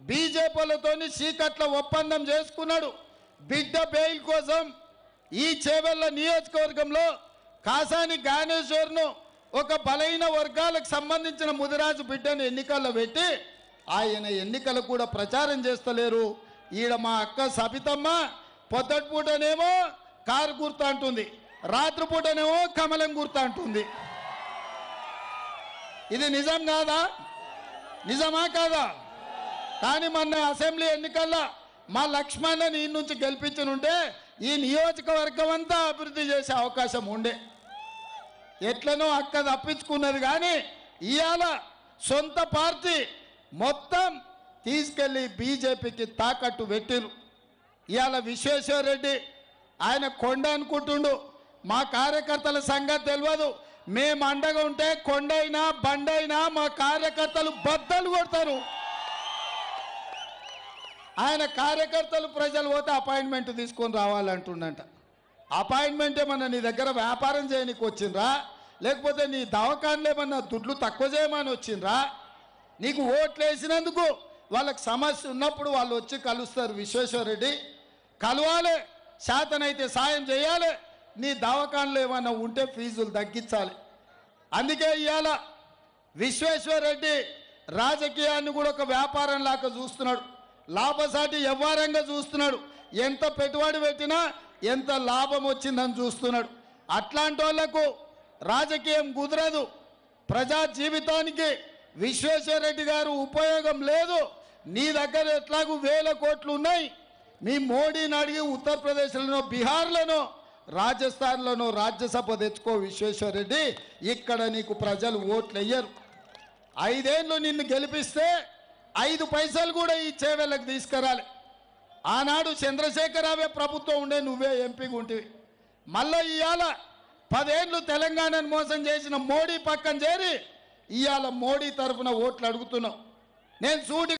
బీజేపీలతోని చీకట్ల ఒప్పందం చేసుకున్నాడు బిడ్డ బెయిల్ కోసం. ఈ చేవెళ్ల నియోజకవర్గంలో కాసాని జ్ఞానేశ్వర్ను ఒక బలహీన వర్గాలకు సంబంధించిన ముదిరాజు బిడ్డను ఎన్నికల్లో పెట్టి ఆయన ఎన్నికలు కూడా ప్రచారం చేస్తలేరు. ఈడ మా అక్క సబితమ్మ పొద్దటి పూటనేమో కారు గుర్తు అంటుంది, రాత్రిపూటనేమో కమలం గుర్తు అంటుంది. ఇది నిజం కాదా? నిజమా కాదా? కానీ మొన్న అసెంబ్లీ ఎన్నికల్లో మా లక్ష్మణ్ని ఈ నుంచి గెలిపించనుంటే ఈ నియోజకవర్గం అంతా అభివృద్ధి చేసే అవకాశం ఉండే. ఎట్లనో అక్క తప్పించుకున్నది. కానీ ఇవాళ సొంత పార్టీ మొత్తం తీసుకెళ్ళి బీజేపీకి తాకట్టు పెట్టిరు. ఇవాళ విశ్వేశ్వరరెడ్డి ఆయన కొండ అనుకుంటుండు, మా కార్యకర్తల సంగతి తెలియదు. మేము అండగా ఉంటే కొండైనా బండైనా మా కార్యకర్తలు బద్దలు కొడతారు. ఆయన కార్యకర్తలు ప్రజలు పోతే అపాయింట్మెంట్ తీసుకొని రావాలంటుండంట. అపాయింట్మెంట్ ఏమన్నా నీ దగ్గర వ్యాపారం చేయడానికి వచ్చిండ్రా, లేకపోతే నీ దవాఖానలు ఏమన్నా దుడ్లు తక్కువ చేయమని వచ్చిండ్రా? నీకు ఓట్లు వేసినందుకు వాళ్ళకి సమస్య ఉన్నప్పుడు వాళ్ళు వచ్చి కలుస్తారు. విశ్వేశ్వరరెడ్డి కలవాలి, శాతనైతే సాయం చేయాలి, నీ దవాఖానలు ఏమన్నా ఉంటే ఫీజులు తగ్గించాలి. అందుకే ఇవాళ విశ్వేశ్వరరెడ్డి రాజకీయాన్ని కూడా ఒక వ్యాపారం లాగా చూస్తున్నాడు, లాభసాటి వ్యవహారంగా చూస్తున్నాడు. ఎంత పెట్టుబడి పెట్టినా ఎంత లాభం వచ్చిందని చూస్తున్నాడు. అట్లాంటి వాళ్లకు రాజకీయం కుదరదు. ప్రజా జీవితానికి విశ్వేశ్వరరెడ్డి గారు ఉపయోగం లేదు. నీ దగ్గర ఎట్లాగూ 1000 కోట్లు ఉన్నాయి. మీ మోడీని అడిగి ఉత్తరప్రదేశ్లోనో బీహార్లోనో రాజస్థాన్లోనో రాజ్యసభ తెచ్చుకో విశ్వేశ్వరరెడ్డి. ఇక్కడ నీకు ప్రజలు ఓట్లు వేయరు. 5 ఏళ్ళు నిన్ను గెలిపిస్తే 5 పైసలు కూడా ఈ చేవెళ్ళకు తీసుకురాలి. ఆనాడు చంద్రశేఖరరావే ప్రభుత్వం ఉండే, నువ్వే ఎంపీగా ఉంటివి. మళ్ళీ ఇవాళ 10 ఏళ్ళు తెలంగాణను మోసం చేసిన మోడీ పక్కన చేరి ఇవాళ మోడీ తరఫున ఓట్లు అడుగుతున్నావు. నేను సూటి